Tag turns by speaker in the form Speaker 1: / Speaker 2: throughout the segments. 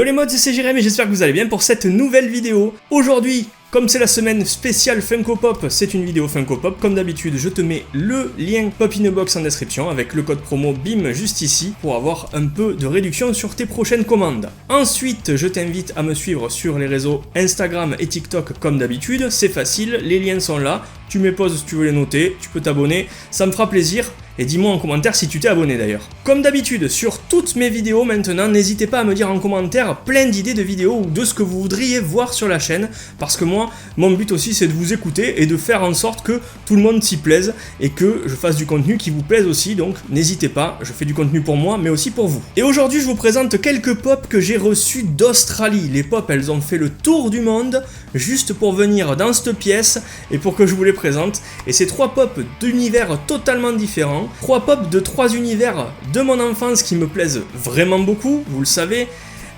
Speaker 1: Yo les mods, c'est Jérémy et j'espère que vous allez bien pour cette nouvelle vidéo. Aujourd'hui, comme c'est la semaine spéciale Funko Pop, c'est une vidéo Funko Pop. Comme d'habitude, je te mets le lien Pop in a Box en description avec le code promo BIM juste ici pour avoir un peu de réduction sur tes prochaines commandes. Ensuite, je t'invite à me suivre sur les réseaux Instagram et TikTok comme d'habitude. C'est facile, les liens sont là. Tu mets pause si tu veux les noter, tu peux t'abonner, ça me fera plaisir. Et dis-moi en commentaire si tu t'es abonné d'ailleurs. Comme d'habitude, sur toutes mes vidéos maintenant, n'hésitez pas à me dire en commentaire plein d'idées de vidéos ou de ce que vous voudriez voir sur la chaîne. Parce que moi, mon but aussi c'est de vous écouter et de faire en sorte que tout le monde s'y plaise et que je fasse du contenu qui vous plaise aussi. Donc n'hésitez pas, je fais du contenu pour moi mais aussi pour vous. Et aujourd'hui je vous présente quelques pops que j'ai reçus d'Australie. Les pops, elles ont fait le tour du monde juste pour venir dans cette pièce et pour que je vous les présente. Et c'est 3 pops d'univers totalement différents. 3 pops de 3 univers de mon enfance qui me plaisent vraiment beaucoup, vous le savez.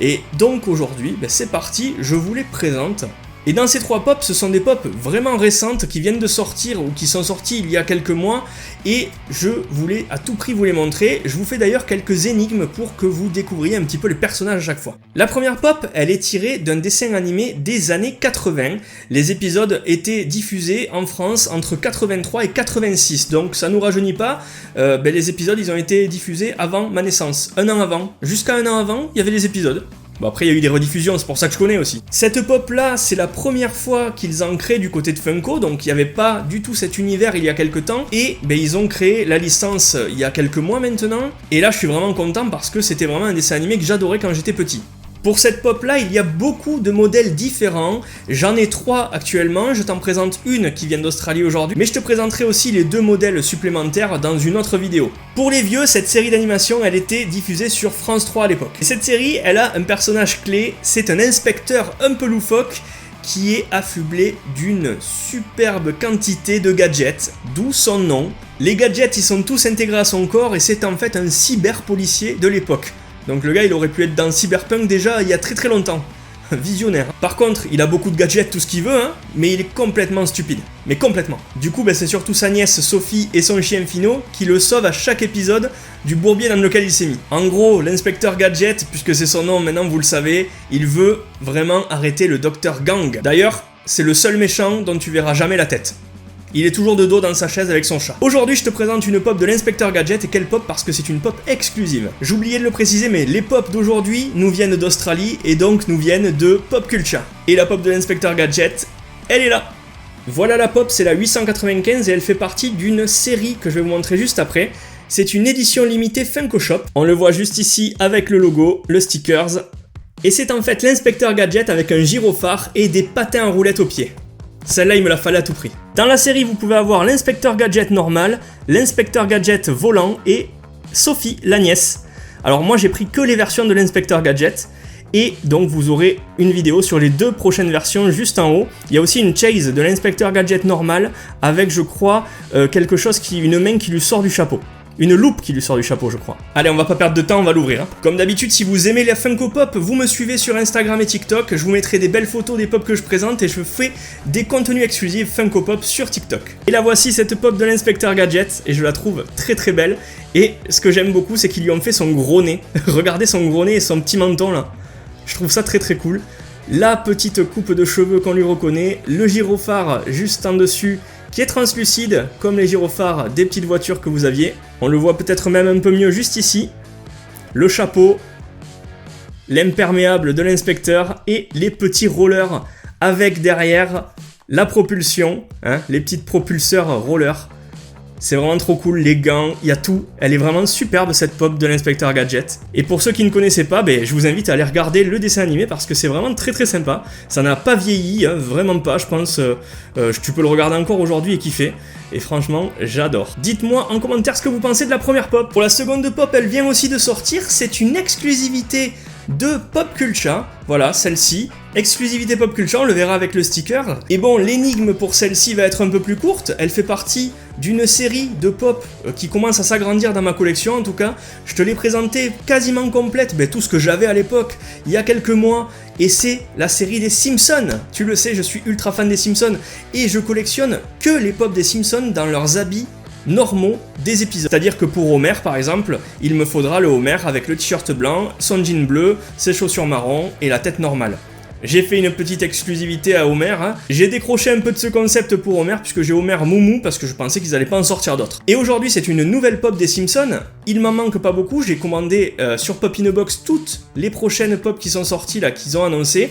Speaker 1: Et donc aujourd'hui, c'est parti, je vous les présente. Et dans ces 3 pops, ce sont des pops vraiment récentes qui viennent de sortir ou qui sont sortis il y a quelques mois. Et je voulais à tout prix vous les montrer. Je vous fais d'ailleurs quelques énigmes pour que vous découvriez un petit peu les personnages à chaque fois. La première pop, elle est tirée d'un dessin animé des années 80. Les épisodes étaient diffusés en France entre 83 et 86. Donc ça nous rajeunit pas. Les épisodes, ils ont été diffusés avant ma naissance. Un an avant. Jusqu'à un an avant, il y avait les épisodes. Bon après il y a eu des rediffusions, c'est pour ça que je connais aussi. Cette pop là, c'est la première fois qu'ils en créent du côté de Funko, donc il n'y avait pas du tout cet univers il y a quelques temps, et ils ont créé la licence il y a quelques mois maintenant, et là je suis vraiment content parce que c'était vraiment un dessin animé que j'adorais quand j'étais petit. Pour cette pop là, il y a beaucoup de modèles différents, j'en ai 3 actuellement, je t'en présente une qui vient d'Australie aujourd'hui, mais je te présenterai aussi les 2 modèles supplémentaires dans une autre vidéo. Pour les vieux, cette série d'animation, elle était diffusée sur France 3 à l'époque. Et cette série, elle a un personnage clé, c'est un inspecteur un peu loufoque qui est affublé d'une superbe quantité de gadgets, d'où son nom. Les gadgets, ils sont tous intégrés à son corps et c'est en fait un cyber-policier de l'époque. Donc le gars il aurait pu être dans Cyberpunk déjà il y a très longtemps. Visionnaire. Par contre il a beaucoup de gadgets, tout ce qu'il veut, mais il est complètement stupide. Mais complètement. Du coup c'est surtout sa nièce Sophie et son chien Fino qui le sauvent à chaque épisode du bourbier dans lequel il s'est mis. En gros, l'inspecteur Gadget, puisque c'est son nom maintenant vous le savez, il veut vraiment arrêter le Dr Gang. D'ailleurs, c'est le seul méchant dont tu verras jamais la tête. Il est toujours de dos dans sa chaise avec son chat. Aujourd'hui, je te présente une pop de l'inspecteur Gadget. Et quelle pop? Parce que c'est une pop exclusive. J'oubliais de le préciser, mais les pops d'aujourd'hui nous viennent d'Australie et donc nous viennent de Pop Culture. Et la pop de l'inspecteur Gadget, elle est là. Voilà la pop, c'est la 895 et elle fait partie d'une série que je vais vous montrer juste après. C'est une édition limitée Funko Shop. On le voit juste ici avec le logo, le stickers. Et c'est en fait l'inspecteur Gadget avec un gyrophare et des patins à roulettes aux pieds. Celle-là, il me la fallait à tout prix. Dans la série, vous pouvez avoir l'inspecteur Gadget normal, l'inspecteur Gadget volant et Sophie, la nièce. Alors moi, j'ai pris que les versions de l'inspecteur Gadget. Et donc, vous aurez une vidéo sur les 2 prochaines versions juste en haut. Il y a aussi une chase de l'inspecteur Gadget normal avec, je crois, quelque chose une main qui lui sort du chapeau. Une loupe qui lui sort du chapeau, je crois. Allez, on va pas perdre de temps, on va l'ouvrir. Comme d'habitude, si vous aimez la Funko Pop, vous me suivez sur Instagram et TikTok. Je vous mettrai des belles photos des pops que je présente et je fais des contenus exclusifs Funko Pop sur TikTok. Et la voici, cette pop de l'inspecteur Gadget, et je la trouve très belle. Et ce que j'aime beaucoup, c'est qu'ils lui ont fait son gros nez. Regardez son gros nez et son petit menton là. Je trouve ça très cool. La petite coupe de cheveux qu'on lui reconnaît, le gyrophare juste en dessus, qui est translucide, comme les gyrophares des petites voitures que vous aviez. On le voit peut-être même un peu mieux juste ici. Le chapeau, l'imperméable de l'inspecteur et les petits rollers avec derrière la propulsion, les petites propulseurs rollers. C'est vraiment trop cool, les gants, il y a tout. Elle est vraiment superbe cette pop de l'inspecteur Gadget. Et pour ceux qui ne connaissaient pas, je vous invite à aller regarder le dessin animé parce que c'est vraiment très sympa. Ça n'a pas vieilli, vraiment pas, je pense. Tu peux le regarder encore aujourd'hui et kiffer. Et franchement, j'adore. Dites-moi en commentaire ce que vous pensez de la première pop. Pour la seconde pop, elle vient aussi de sortir. C'est une exclusivité de Pop Culture. Voilà, celle-ci. Exclusivité Pop Culture, on le verra avec le sticker. Et bon, l'énigme pour celle-ci va être un peu plus courte. Elle fait partie d'une série de pop qui commence à s'agrandir dans ma collection en tout cas. Je te l'ai présenté quasiment complète, tout ce que j'avais à l'époque, il y a quelques mois. Et c'est la série des Simpsons. Tu le sais, je suis ultra fan des Simpsons. Et je collectionne que les pops des Simpsons dans leurs habits normaux des épisodes. C'est-à-dire que pour Homer par exemple, il me faudra le Homer avec le t-shirt blanc, son jean bleu, ses chaussures marron et la tête normale. J'ai fait une petite exclusivité à Homer, hein. J'ai décroché un peu de ce concept pour Homer puisque j'ai Homer Moumou parce que je pensais qu'ils allaient pas en sortir d'autres. Et aujourd'hui c'est une nouvelle pop des Simpsons, il m'en manque pas beaucoup, j'ai commandé sur Pop in a Box toutes les prochaines pop qui sont sorties là, qu'ils ont annoncées.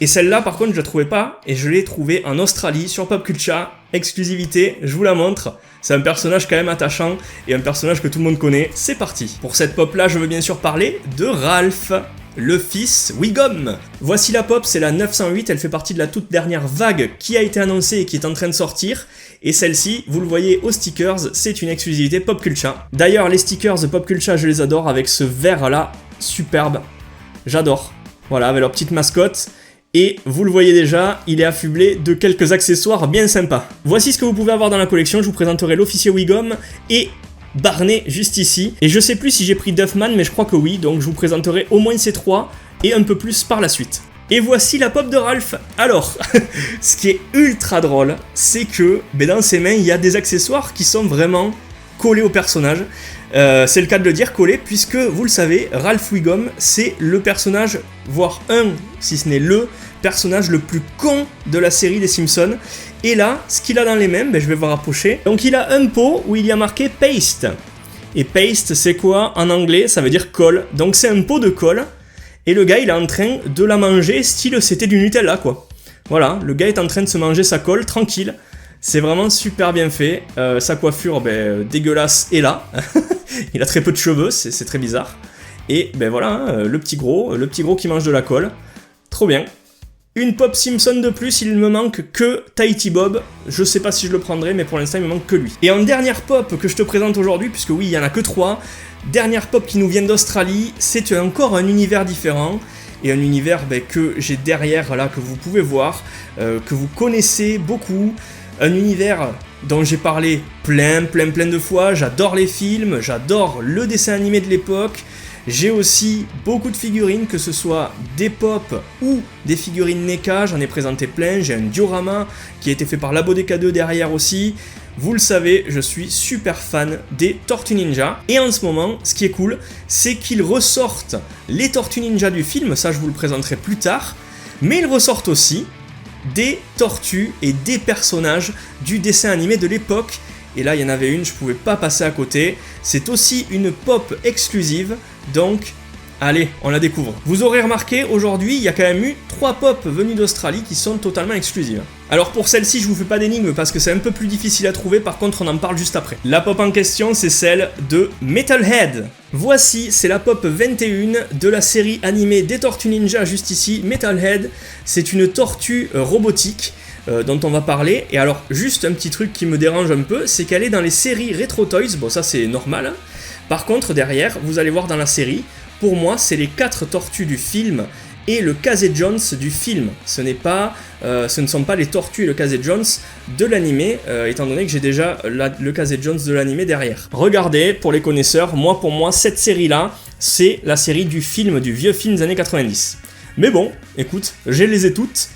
Speaker 1: Et celle-là par contre je la trouvais pas et je l'ai trouvée en Australie sur Pop Culture, exclusivité, je vous la montre. C'est un personnage quand même attachant et un personnage que tout le monde connaît, c'est parti. Pour cette pop là je veux bien sûr parler de Ralph, le fils Wiggum. Voici la pop, c'est la 908, elle fait partie de la toute dernière vague qui a été annoncée et qui est en train de sortir. Et celle-ci, vous le voyez aux stickers, c'est une exclusivité Pop Culture. D'ailleurs les stickers de Pop Culture je les adore avec ce vert là, superbe, j'adore. Voilà, avec leur petite mascotte. Et vous le voyez déjà, il est affublé de quelques accessoires bien sympas. Voici ce que vous pouvez avoir dans la collection, je vous présenterai l'officier Wiggum et Barney juste ici. Et je sais plus si j'ai pris Duffman, mais je crois que oui, donc je vous présenterai au moins ces trois et un peu plus par la suite. Et voici la pop de Ralph. Alors, ce qui est ultra drôle, c'est que dans ses mains, il y a des accessoires qui sont vraiment collés au personnage. C'est le cas de le dire, collé, puisque vous le savez, Ralph Wiggum, c'est le personnage, voire si ce n'est le personnage le plus con de la série des Simpsons. Et là, ce qu'il a dans les mains, je vais vous rapprocher. Donc il a un pot où il y a marqué paste. Et paste, c'est quoi en anglais? Ça veut dire colle. Donc c'est un pot de colle. Et le gars, il est en train de la manger, style c'était du Nutella, quoi. Voilà, le gars est en train de se manger sa colle, tranquille. C'est vraiment super bien fait. Sa coiffure, dégueulasse, est là. Il a très peu de cheveux, c'est très bizarre. Et voilà, hein, le petit gros qui mange de la colle. Trop bien. Une pop Simpson de plus, il me manque que Tahiti Bob. Je sais pas si je le prendrai, mais pour l'instant il me manque que lui. Et en dernière pop que je te présente aujourd'hui, puisque oui, il y en a que 3. Dernière pop qui nous vient d'Australie, c'est encore un univers différent. Et un univers que j'ai derrière là, que vous pouvez voir, que vous connaissez beaucoup. Un univers dont j'ai parlé plein de fois, j'adore les films, j'adore le dessin animé de l'époque, j'ai aussi beaucoup de figurines, que ce soit des pop ou des figurines NECA, j'en ai présenté plein, j'ai un diorama qui a été fait par Labo DK2 derrière aussi, vous le savez, je suis super fan des Tortues Ninja, et en ce moment, ce qui est cool, c'est qu'ils ressortent les Tortues Ninja du film, ça je vous le présenterai plus tard, mais ils ressortent aussi des tortues et des personnages du dessin animé de l'époque. Et là, il y en avait une, je pouvais pas passer à côté. C'est aussi une pop exclusive, donc allez, on la découvre. Vous aurez remarqué, aujourd'hui, il y a quand même eu 3 pop venues d'Australie qui sont totalement exclusives. Alors pour celle-ci, je vous fais pas d'énigme parce que c'est un peu plus difficile à trouver, par contre on en parle juste après. La pop en question, c'est celle de Metalhead. Voici, c'est la pop 21 de la série animée des Tortues Ninja, juste ici, Metalhead. C'est une tortue robotique dont on va parler. Et alors, juste un petit truc qui me dérange un peu, c'est qu'elle est dans les séries Retro Toys, bon ça c'est normal. Par contre, derrière, vous allez voir dans la série, pour moi, c'est les 4 tortues du film et le Casey Jones du film. Ce ne sont pas les tortues et le Casey Jones de l'animé, étant donné que j'ai déjà le Casey Jones de l'animé derrière. Regardez, pour les connaisseurs, pour moi, cette série-là, c'est la série du film, du vieux film des années 90. Mais bon, écoute, je les ai toutes,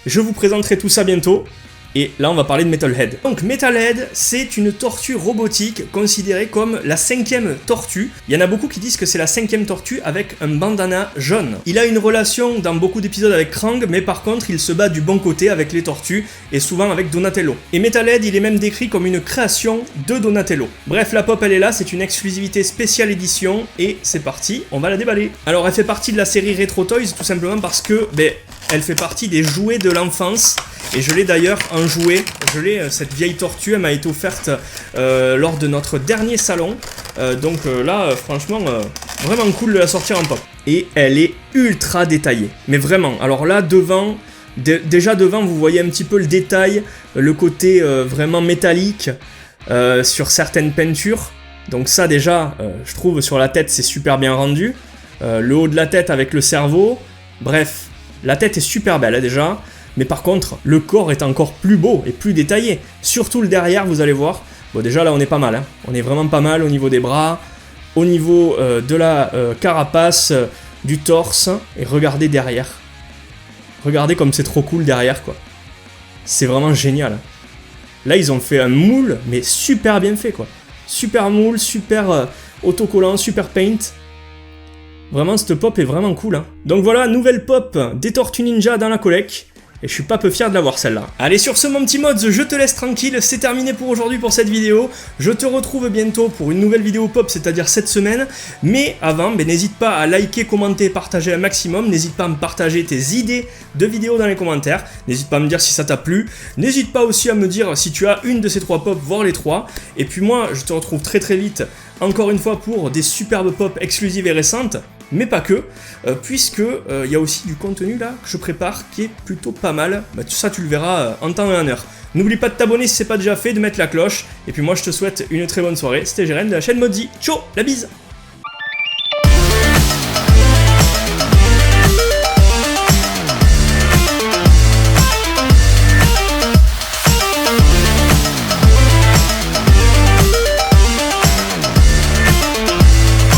Speaker 1: je vous présenterai tout ça bientôt. Et là, on va parler de Metalhead. Donc, Metalhead, c'est une tortue robotique considérée comme la 5e tortue. Il y en a beaucoup qui disent que c'est la 5e tortue avec un bandana jaune. Il a une relation dans beaucoup d'épisodes avec Krang, mais par contre, il se bat du bon côté avec les tortues et souvent avec Donatello. Et Metalhead, il est même décrit comme une création de Donatello. Bref, la pop, elle est là, c'est une exclusivité spéciale édition et c'est parti, on va la déballer. Alors, elle fait partie de la série Retro Toys, tout simplement parce que, elle fait partie des jouets de l'enfance. Et je l'ai d'ailleurs en jouet, cette vieille tortue, elle m'a été offerte lors de notre dernier salon. Donc là, franchement, vraiment cool de la sortir en pop. Et elle est ultra détaillée, mais vraiment. Alors là, devant, déjà devant, vous voyez un petit peu le détail, le côté vraiment métallique sur certaines peintures. Donc ça déjà, je trouve sur la tête, c'est super bien rendu. Le haut de la tête avec le cerveau, bref, la tête est super belle déjà. Mais par contre, le corps est encore plus beau et plus détaillé. Surtout le derrière, vous allez voir. Bon, déjà là, on est pas mal. Hein. On est vraiment pas mal au niveau des bras, au niveau de la carapace, du torse. Et regardez derrière. Regardez comme c'est trop cool derrière, quoi. C'est vraiment génial. Là, ils ont fait un moule, mais super bien fait, quoi. Super moule, super autocollant, super paint. Vraiment, cette pop est vraiment cool, hein. Donc voilà, nouvelle pop des Tortues Ninja dans la collecte. Et je suis pas peu fier de l'avoir celle-là. Allez, sur ce mon petit mods, je te laisse tranquille, c'est terminé pour aujourd'hui pour cette vidéo. Je te retrouve bientôt pour une nouvelle vidéo pop, c'est-à-dire cette semaine. Mais avant, n'hésite pas à liker, commenter, partager un maximum. N'hésite pas à me partager tes idées de vidéos dans les commentaires. N'hésite pas à me dire si ça t'a plu. N'hésite pas aussi à me dire si tu as une de ces 3 pop, voire les 3. Et puis moi, je te retrouve très très vite, encore une fois, pour des superbes pop exclusives et récentes. Mais pas que, puisque y a aussi du contenu là que je prépare qui est plutôt pas mal. Bah, tout ça tu le verras en temps et en heure. N'oublie pas de t'abonner si c'est pas déjà fait, de mettre la cloche. Et puis moi je te souhaite une très bonne soirée. C'était Jérémy de la chaîne Modzy. Ciao, la bise.